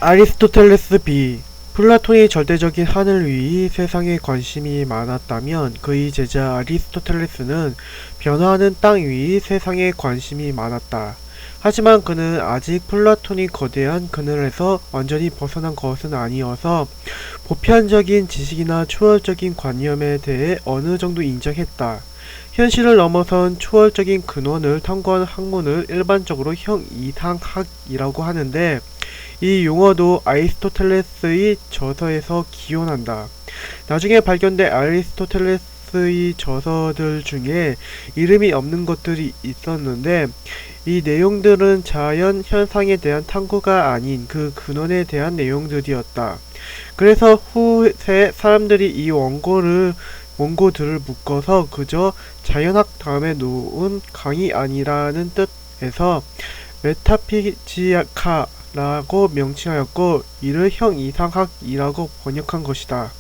아리스토텔레스 비 플라톤이 절대적인 하늘 위 세상에 관심이 많았다면 그의 제자 아리스토텔레스는 변화하는 땅 위 세상에 관심이 많았다. 하지만 그는 아직 플라톤이 거대한 그늘에서 완전히 벗어난 것은 아니어서 보편적인 지식이나 초월적인 관념에 대해 어느 정도 인정했다. 현실을 넘어선 초월적인 근원을 탐구하는 학문을 일반적으로 형이상학이라고 하는데, 이 용어도 아리스토텔레스의 저서에서 기원한다. 나중에 발견된 아리스토텔레스의 저서들 중에 이름이 없는 것들이 있었는데, 이 내용들은 자연 현상에 대한 탐구가 아닌 그 근원에 대한 내용들이었다. 그래서 후세 사람들이 이 원고들을 묶어서 그저 자연학 다음에 놓은 강이 아니라는 뜻에서 메타피지카라고 명칭하였고, 이를 형이상학이라고 번역한 것이다.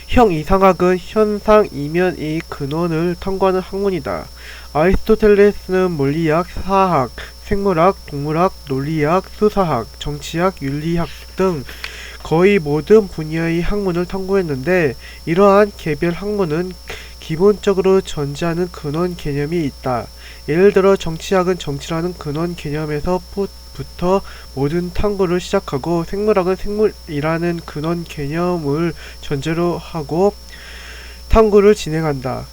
형이상학은 현상 이면의 근원을 탐구하는 학문이다. 아리스토텔레스는 물리학, 사학, 생물학, 동물학, 논리학, 수사학, 정치학, 윤리학 등 거의 모든 분야의 학문을 탐구했는데, 이러한 개별 학문은 기본적으로 전제하는 근원 개념이 있다. 예를 들어 정치학은 정치라는 근원 개념에서 부터 모든 탐구를 시작하고, 생물학은 생물이라는 근원 개념을 전제로 하고 탐구를 진행한다.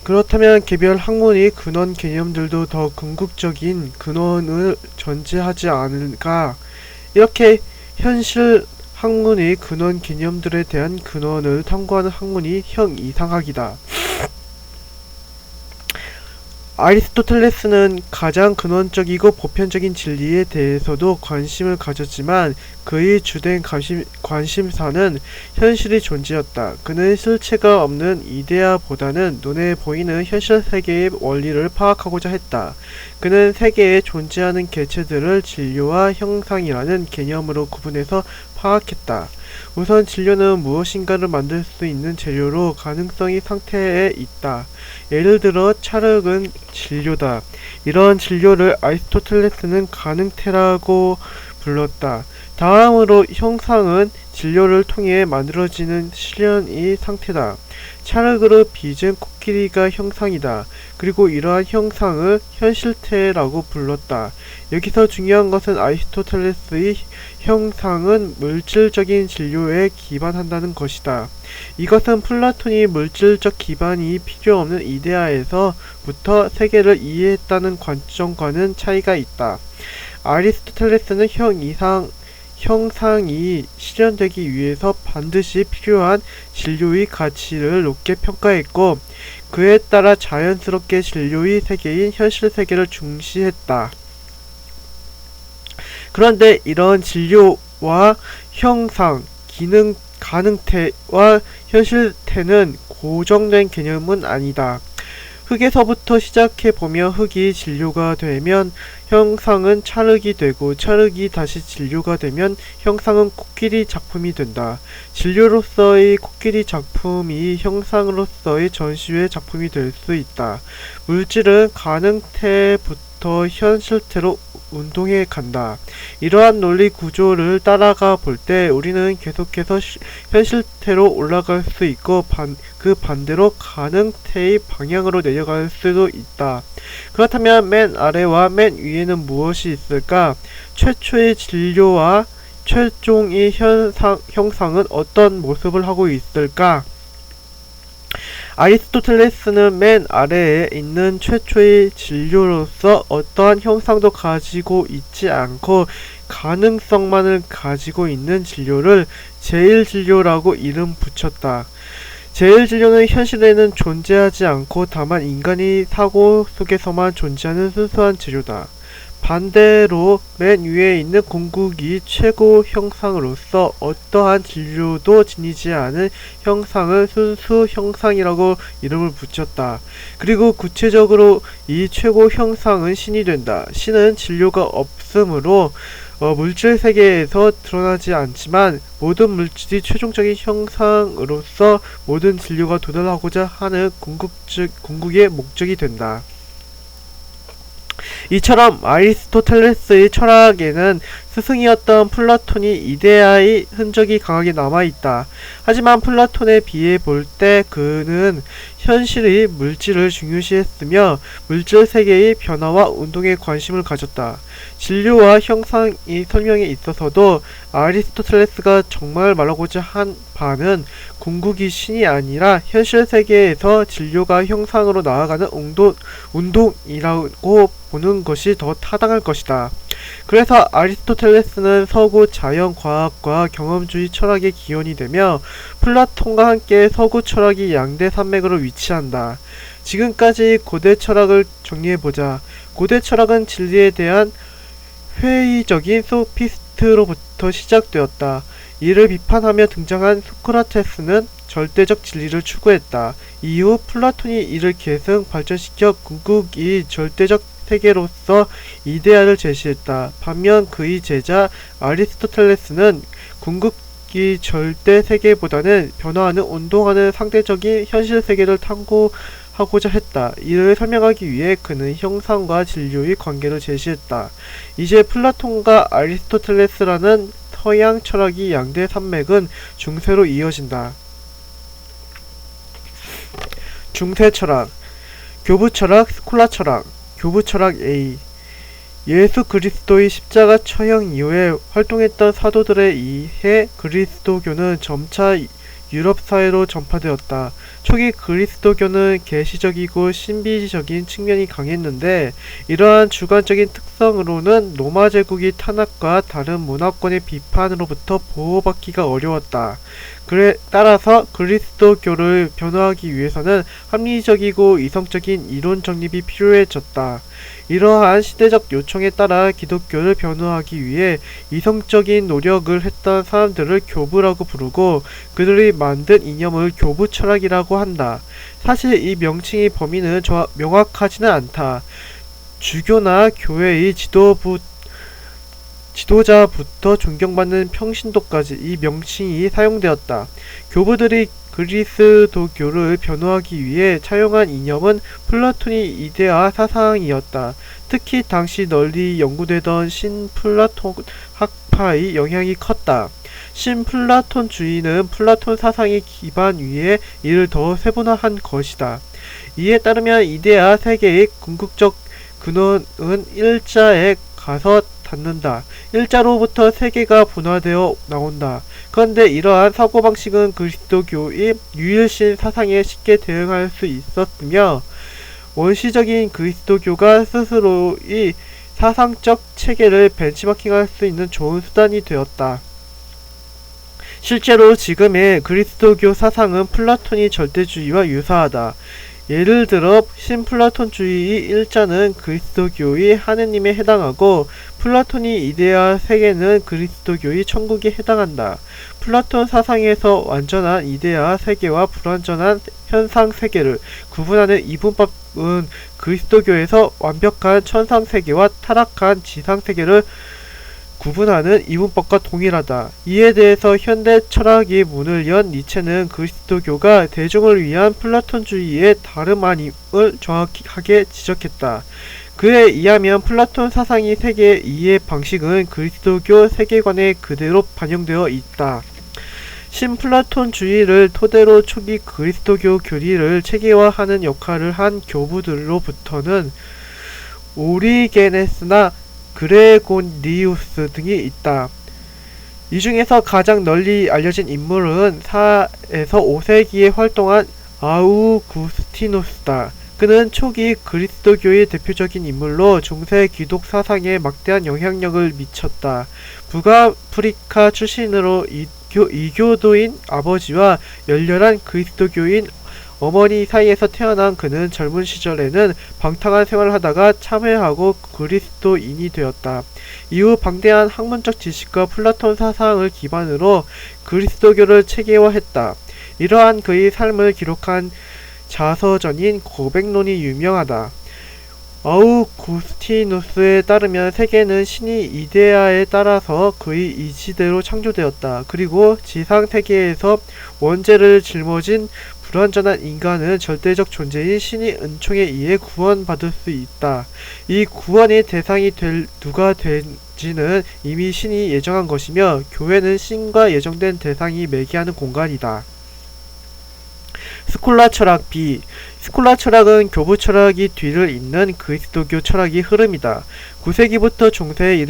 그렇다면 개별 학문의 근원 개념들도 더 궁극적인 근원을 전제하지 않을까? 이렇게 현실 학문의 근원 개념들에 대한 근원을 탐구하는 학문이 형이상학이다. 아리스토텔레스는 가장 근원적이고 보편적인 진리에 대해서도 관심을 가졌지만, 그의 주된 관심사는 현실의 존재였다. 그는 실체가 없는 이데아보다는 눈에 보이는 현실 세계의 원리를 파악하고자 했다. 그는 세계에 존재하는 개체들을 진료와 형상이라는 개념으로 구분해서 파악했다. 우선 진료는 무엇인가를 만들 수 있는 재료로 가능성이 상태에 있다. 예를 들어 찰흙은 진료다. 이런 진료를 아리스토텔레스는 가능태라고 불렀다. 다음으로 형상은 진료를 통해 만들어지는 실현의 상태다. 찰흙으로 빚은 코끼리가 형상이다. 그리고 이러한 형상을 현실태라고 불렀다. 여기서 중요한 것은 아리스토텔레스의 형상은 물질적인 진료에 기반한다는 것이다. 이것은 플라톤이 물질적 기반이 필요 없는 이데아에서부터 세계를 이해했다는 관점과는 차이가 있다. 아리스토텔레스는 형상이 실현되기 위해서 반드시 필요한 진료의 가치를 높게 평가했고, 그에 따라 자연스럽게 진료의 세계인 현실 세계를 중시했다. 그런데 이런 진료와 형상, 기능, 가능태와 현실태는 고정된 개념은 아니다. 흙에서부터 시작해보면 흙이 진료가 되면 형상은 찰흙이 되고, 찰흙이 다시 진료가 되면 형상은 코끼리 작품이 된다. 진료로서의 코끼리 작품이 형상으로서의 전시회 작품이 될 수 있다. 물질은 가능태부터 현실태로 운동해 간다. 이러한 논리 구조를 따라가 볼 때 우리는 계속해서 현실태로 올라갈 수 있고, 그 반대로 가능태의 방향으로 내려갈 수도 있다. 그렇다면 맨 아래와 맨 위에는 무엇이 있을까? 최초의 진료와 최종의 형상은 어떤 모습을 하고 있을까? 아리스토텔레스는 맨 아래에 있는 최초의 진료로서 어떠한 형상도 가지고 있지 않고 가능성만을 가지고 있는 진료를 제1진료라고 이름 붙였다. 제1진료는 현실에는 존재하지 않고 다만 인간의 사고 속에서만 존재하는 순수한 재료다. 반대로 맨 위에 있는 궁극이 최고 형상으로서 어떠한 진료도 지니지 않은 형상을 순수 형상이라고 이름을 붙였다. 그리고 구체적으로 이 최고 형상은 신이 된다. 신은 진료가 없으므로 물질 세계에서 드러나지 않지만, 모든 물질이 최종적인 형상으로서 모든 진료가 도달하고자 하는 궁극의 목적이 된다. 이처럼 아리스토텔레스의 철학에는 스승이었던 플라톤이 이데아의 흔적이 강하게 남아있다. 하지만 플라톤에 비해 볼 때 그는 현실의 물질을 중요시했으며 물질 세계의 변화와 운동에 관심을 가졌다. 진료와 형상의 설명에 있어서도 아리스토텔레스가 정말 말하고자 한 바는 궁극이 신이 아니라 현실 세계에서 진료가 형상으로 나아가는 운동이라고 보는 것이 더 타당할 것이다. 그래서 아리스토텔레스는 서구 자연과학과 경험주의 철학의 기원이 되며 플라톤과 함께 서구 철학이 양대 산맥으로 위치한다. 지금까지 고대 철학을 정리해보자. 고대 철학은 진리에 대한 회의적인 소피스트로부터 시작되었다. 이를 비판하며 등장한 소크라테스는 절대적 진리를 추구했다. 이후 플라톤이 이를 계승 발전시켜 궁극이 절대적 세계로서 이데아를 제시했다. 반면 그의 제자 아리스토텔레스는 궁극이 절대 세계보다는 변화하는 운동하는 상대적인 현실 세계를 탐구하고자 했다. 이를 설명하기 위해 그는 형상과 진료의 관계를 제시했다. 이제 플라톤과 아리스토텔레스라는 서양 철학이 양대 산맥은 중세로 이어진다. 중세 철학, 교부 철학, 스콜라 철학. 교부 철학 A. 예수 그리스도의 십자가 처형 이후에 활동했던 사도들에 의해 그리스도교는 점차 유럽 사회로 전파되었다. 초기 그리스도교는 계시적이고 신비적인 측면이 강했는데 이러한 주관적인 특성으로는 로마 제국이 탄압과 다른 문화권의 비판으로부터 보호받기가 어려웠다. 따라서 그리스도교를 변화하기 위해서는 합리적이고 이성적인 이론 정립이 필요해졌다. 이러한 시대적 요청에 따라 기독교를 변화하기 위해 이성적인 노력을 했던 사람들을 교부라고 부르고 그들이 만든 이념을 교부 철학이라고 한다. 사실 이 명칭의 범위는 명확하지는 않다. 주교나 교회의 지도자부터 존경받는 평신도까지 이 명칭이 사용되었다. 교부들이 그리스도교를 변호하기 위해 차용한 이념은 플라톤의 이데아 사상이었다. 특히 당시 널리 연구되던 신플라톤 학파의 영향이 컸다. 신플라톤주의는 플라톤 사상의 기반 위에 이를 더 세분화한 것이다. 이에 따르면 이데아 세계의 궁극적 근원은 일자에 가서 닿는다. 일자로부터 세계가 분화되어 나온다. 그런데 이러한 사고방식은 그리스도교의 유일신 사상에 쉽게 대응할 수 있었으며 원시적인 그리스도교가 스스로의 사상적 체계를 벤치마킹할 수 있는 좋은 수단이 되었다. 실제로 지금의 그리스도교 사상은 플라톤의 절대주의와 유사하다. 예를 들어 신플라톤주의의 일자는 그리스도교의 하느님에 해당하고 플라톤의 이데아 세계는 그리스도교의 천국에 해당한다. 플라톤 사상에서 완전한 이데아 세계와 불완전한 현상 세계를 구분하는 이분법은 그리스도교에서 완벽한 천상 세계와 타락한 지상 세계를 구분하는 이분법과 동일하다. 이에 대해서 현대 철학의 문을 연 니체는 그리스도교가 대중을 위한 플라톤주의의 다름 아님을 정확하게 지적했다. 그에 의하면 플라톤 사상의 세계 이해 방식은 그리스도교 세계관에 그대로 반영되어 있다. 신플라톤주의를 토대로 초기 그리스도교 교리를 체계화하는 역할을 한 교부들로부터는 오리게네스나 그레고니우스 등이 있다. 이 중에서 가장 널리 알려진 인물은 4에서 5세기에 활동한 아우구스티누스다. 그는 초기 그리스도교의 대표적인 인물로 중세 기독 사상에 막대한 영향력을 미쳤다. 북아프리카 출신으로 이교도인 아버지와 열렬한 그리스도교인 어머니 사이에서 태어난 그는 젊은 시절에는 방탕한 생활을 하다가 참회하고 그리스도인이 되었다. 이후 방대한 학문적 지식과 플라톤 사상을 기반으로 그리스도교를 체계화했다. 이러한 그의 삶을 기록한 자서전인 고백론이 유명하다. 아우구스티누스에 따르면 세계는 신이 이데아에 따라서 그의 이치대로 창조되었다. 그리고 지상 세계에서 원죄를 짊어진 불완전한 인간은 절대적 존재인 신의 은총에 의해 구원받을 수 있다. 이 구원의 대상이 누가 된지는 이미 신이 예정한 것이며 교회는 신과 예정된 대상이 매개하는 공간이다. 스콜라 철학 B. 스콜라 철학은 교부 철학이 뒤를 잇는 그리스도교 철학의 흐름이다. 9세기부터 중세에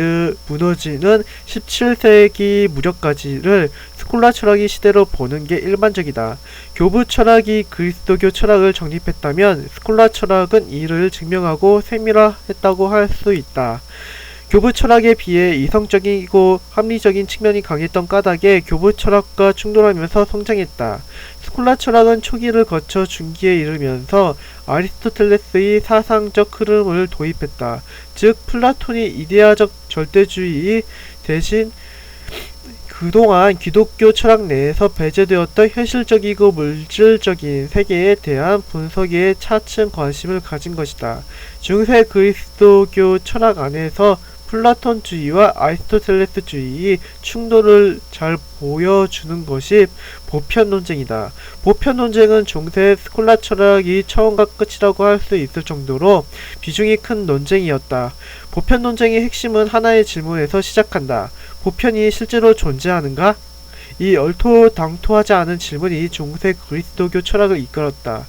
무너지는 17세기 무렵까지를 스콜라 철학의 시대로 보는 게 일반적이다. 교부 철학이 그리스도교 철학을 정립했다면 스콜라 철학은 이를 증명하고 세밀화했다고 할 수 있다. 교부 철학에 비해 이성적이고 합리적인 측면이 강했던 까닭에 교부 철학과 충돌하면서 성장했다. 스콜라 철학은 초기를 거쳐 중기에 이르면서 아리스토텔레스의 사상적 흐름을 도입했다. 즉 플라톤이 이데아적 절대주의 대신 그동안 기독교 철학 내에서 배제되었던 현실적이고 물질적인 세계에 대한 분석에 차츰 관심을 가진 것이다. 중세 그리스도교 철학 안에서 플라톤주의와 아리스토텔레스주의의 충돌을 잘 보여주는 것이 보편논쟁이다. 보편논쟁은 중세 스콜라 철학이 처음과 끝이라고 할 수 있을 정도로 비중이 큰 논쟁이었다. 보편논쟁의 핵심은 하나의 질문에서 시작한다. 보편이 실제로 존재하는가? 이 얼토당토하지 않은 질문이 중세 그리스도교 철학을 이끌었다.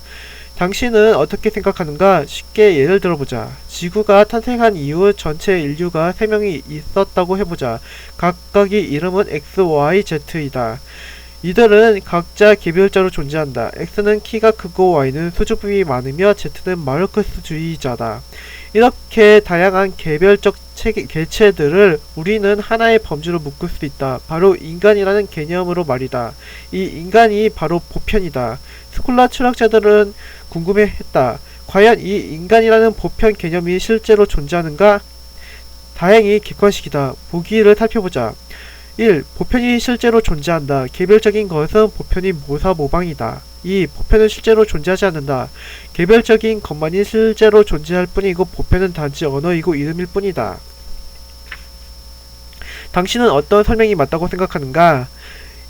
당신은 어떻게 생각하는가? 쉽게 예를 들어보자. 지구가 탄생한 이후 전체 인류가 3명이 있었다고 해보자. 각각의 이름은 X, Y, Z이다. 이들은 각자 개별자로 존재한다. X는 키가 크고 Y는 수줍음이 많으며 Z는 마르크스주의자다. 이렇게 다양한 개별적 개체들을 우리는 하나의 범주로 묶을 수 있다. 바로 인간이라는 개념으로 말이다. 이 인간이 바로 보편이다. 스콜라 철학자들은 궁금해했다. 과연 이 인간이라는 보편 개념이 실제로 존재하는가? 다행히 객관식이다. 보기를 살펴보자. 1. 보편이 실제로 존재한다. 개별적인 것은 보편이 모사모방이다. 2. 보편은 실제로 존재하지 않는다. 개별적인 것만이 실제로 존재할 뿐이고 보편은 단지 언어이고 이름일 뿐이다. 당신은 어떤 설명이 맞다고 생각하는가?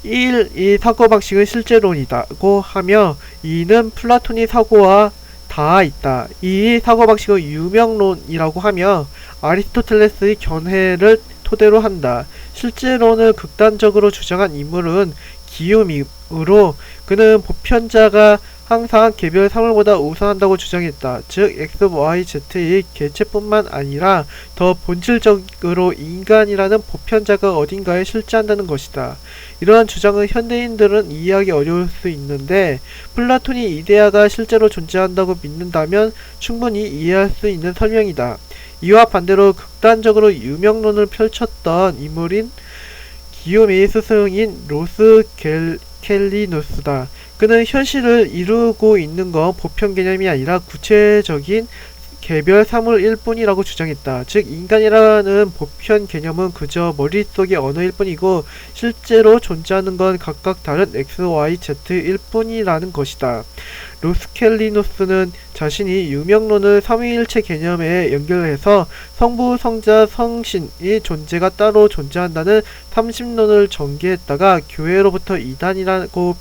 1. 이 사고방식은 실제론이다고 하며 2는 플라톤이 사고와 닿아 있다. 2. 사고방식은 유명론이라고 하며 아리스토텔레스의 견해를 토대로 한다. 실제론을 극단적으로 주장한 인물은 기욤이므로 그는 보편자가 항상 개별 사물보다 우선한다고 주장했다. 즉 X, Y, Z의 개체뿐만 아니라 더 본질적으로 인간이라는 보편자가 어딘가에 실재한다는 것이다. 이러한 주장은 현대인들은 이해하기 어려울 수 있는데 플라톤이 이데아가 실제로 존재한다고 믿는다면 충분히 이해할 수 있는 설명이다. 이와 반대로 극단적으로 유명론을 펼쳤던 인물인 기욤의 스승인 로스켈리누스다. 그는 현실을 이루고 있는 건 보편 개념이 아니라 구체적인 개별 사물일 뿐이라고 주장했다. 즉 인간이라는 보편 개념은 그저 머릿속의 언어일 뿐이고 실제로 존재하는 건 각각 다른 X, Y, Z일 뿐이라는 것이다. 로스켈리누스는 자신이 유명론을 삼위일체 개념에 연결해서 성부, 성자, 성신의 존재가 따로 존재한다는 삼신론을 전개했다가 교회로부터 이단이라고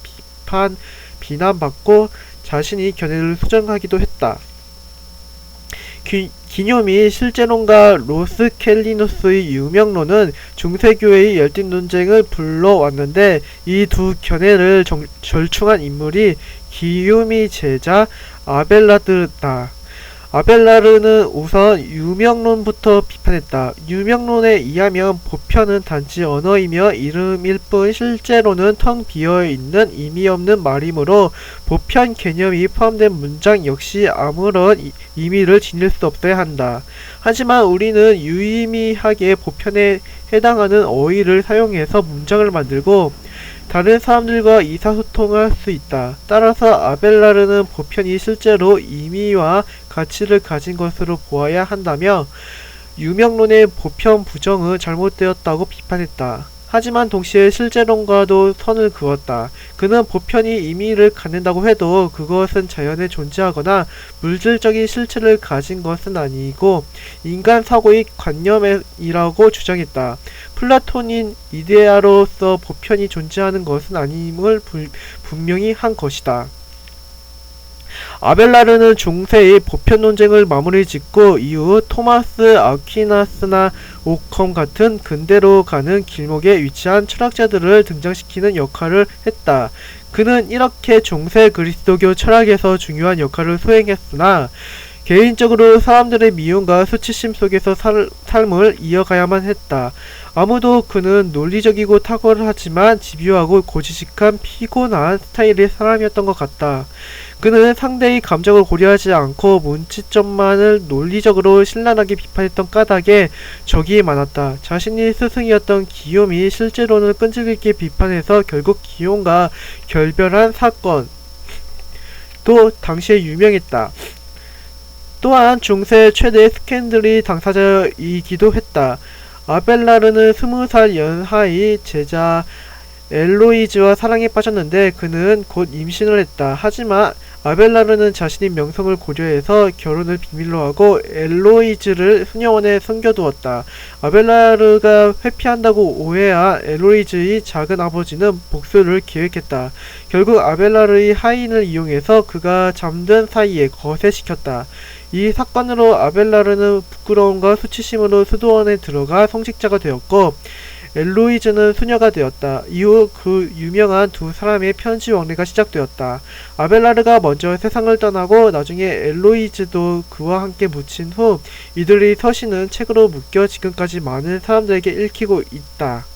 비난받고 자신이 견해를 수정하기도 했다. 기뇽이 실제론과 로스켈리누스의 유명론은 중세교회의 열띤 논쟁을 불러왔는데 이 두 견해를 절충한 인물이 기욤의 제자 아벨라르다. 아벨라르는 우선 유명론부터 비판했다. 유명론에 의하면 보편은 단지 언어이며 이름일 뿐 실제로는 텅 비어있는 의미없는 말이므로 보편 개념이 포함된 문장 역시 아무런 의미를 지닐 수 없어야 한다. 하지만 우리는 유의미하게 보편에 해당하는 어휘를 사용해서 문장을 만들고 다른 사람들과 의사소통할 수 있다. 따라서 아벨라르는 보편이 실제로 의미와 가치를 가진 것으로 보아야 한다며 유명론의 보편 부정은 잘못되었다고 비판했다. 하지만 동시에 실제론과도 선을 그었다. 그는 보편이 의미를 갖는다고 해도 그것은 자연에 존재하거나 물질적인 실체를 가진 것은 아니고 인간 사고의 관념이라고 주장했다. 플라톤인 이데아로서 보편이 존재하는 것은 아님을 분명히 한 것이다. 아벨라르는 중세의 보편 논쟁을 마무리 짓고 이후 토마스 아퀴나스나 오컴 같은 근대로 가는 길목에 위치한 철학자들을 등장시키는 역할을 했다. 그는 이렇게 중세 그리스도교 철학에서 중요한 역할을 수행했으나 개인적으로 사람들의 미움과 수치심 속에서 삶을 이어가야만 했다. 아무도 그는 논리적이고 탁월하지만 집요하고 고지식한 피곤한 스타일의 사람이었던 것 같다. 그는 상대의 감정을 고려하지 않고 문치점만을 논리적으로 신랄하게 비판했던 까닭에 적이 많았다. 자신이 스승이었던 기욤이 실제로는 끈질기게 비판해서 결국 기욤과 결별한 사건도 당시에 유명했다. 또한 중세 최대 스캔들의 당사자이기도 했다. 아벨라르는 20살 연하의 제자 엘로이즈와 사랑에 빠졌는데 그는 곧 임신을 했다. 하지만 아벨라르는 자신의 명성을 고려해서 결혼을 비밀로 하고 엘로이즈를 수녀원에 숨겨두었다. 아벨라르가 회피한다고 오해한 엘로이즈의 작은 아버지는 복수를 계획했다. 결국 아벨라르의 하인을 이용해서 그가 잠든 사이에 거세시켰다. 이 사건으로 아벨라르는 부끄러움과 수치심으로 수도원에 들어가 성직자가 되었고 엘로이즈는 수녀가 되었다. 이후 그 유명한 두 사람의 편지 왕래가 시작되었다. 아벨라르가 먼저 세상을 떠나고 나중에 엘로이즈도 그와 함께 묻힌 후 이들의 서신은 책으로 묶여 지금까지 많은 사람들에게 읽히고 있다.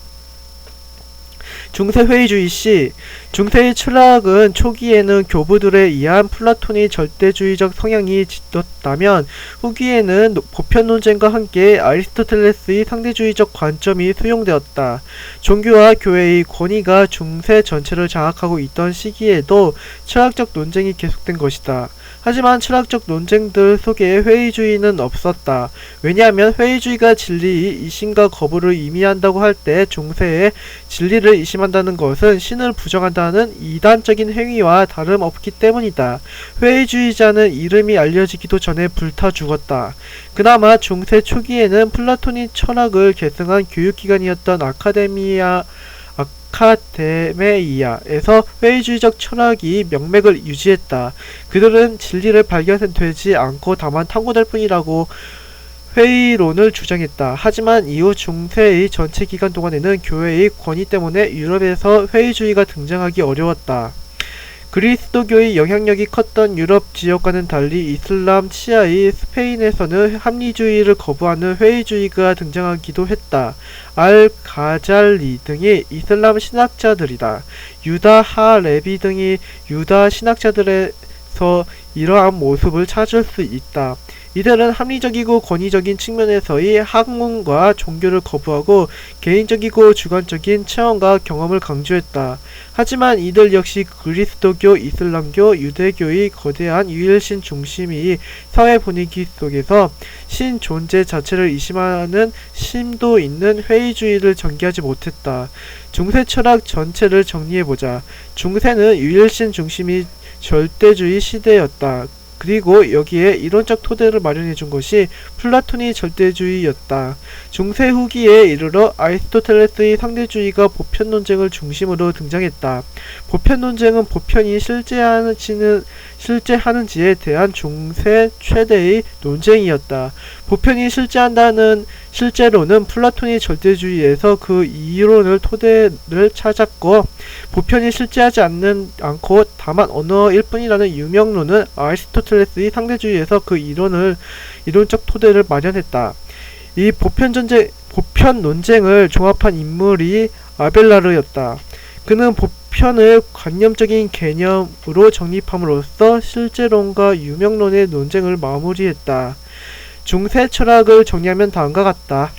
중세 회의주의 시 중세의 철학은 초기에는 교부들에 의한 플라톤의 절대주의적 성향이 짙었다면 후기에는 보편 논쟁과 함께 아리스토텔레스의 상대주의적 관점이 수용되었다. 종교와 교회의 권위가 중세 전체를 장악하고 있던 시기에도 철학적 논쟁이 계속된 것이다. 하지만 철학적 논쟁들 속에 회의주의는 없었다. 왜냐하면 회의주의가 진리의 이심과 거부를 의미한다고 할 때 중세에 진리를 이심한다는 것은 신을 부정한다는 이단적인 행위와 다름없기 때문이다. 회의주의자는 이름이 알려지기도 전에 불타 죽었다. 그나마 중세 초기에는 플라토니 철학을 계승한 교육기관이었던 아카데메이아에서 회의주의적 철학이 명맥을 유지했다. 그들은 진리를 발견되지 않고 다만 탐구될 뿐이라고 회의론을 주장했다. 하지만 이후 중세의 전체 기간 동안에는 교회의 권위 때문에 유럽에서 회의주의가 등장하기 어려웠다. 그리스도교의 영향력이 컸던 유럽 지역과는 달리 이슬람 치하의 스페인에서는 합리주의를 거부하는 회의주의가 등장하기도 했다. 알-가잘리 등이 이슬람 신학자들이다. 유다 하-레비 등이 유다 신학자들에서 이러한 모습을 찾을 수 있다. 이들은 합리적이고 권위적인 측면에서의 학문과 종교를 거부하고 개인적이고 주관적인 체험과 경험을 강조했다. 하지만 이들 역시 그리스도교, 이슬람교, 유대교의 거대한 유일신 중심의 사회 분위기 속에서 신 존재 자체를 의심하는 심도 있는 회의주의를 전개하지 못했다. 중세 철학 전체를 정리해보자. 중세는 유일신 중심의 절대주의 시대였다. 그리고 여기에 이론적 토대를 마련해준 것이 플라톤이 절대주의였다. 중세 후기에 이르러 아리스토텔레스의 상대주의가 보편 논쟁을 중심으로 등장했다. 보편 논쟁은 보편이 실제하는지에 대한 중세 최대의 논쟁이었다. 보편이 실제로는 플라톤이 절대주의에서 그 이론을 토대를 찾았고 보편이 실제하지 않고 다만 언어일 뿐이라는 유명론은 아리스토텔레스의 상대주의에서 그 이론적 토대를 마련했다. 이 보편 논쟁을 종합한 인물이 아벨라르였다. 그는 보편을 관념적인 개념으로 정립함으로써 실제론과 유명론의 논쟁을 마무리했다. 중세 철학을 정리하면 다음과 같다.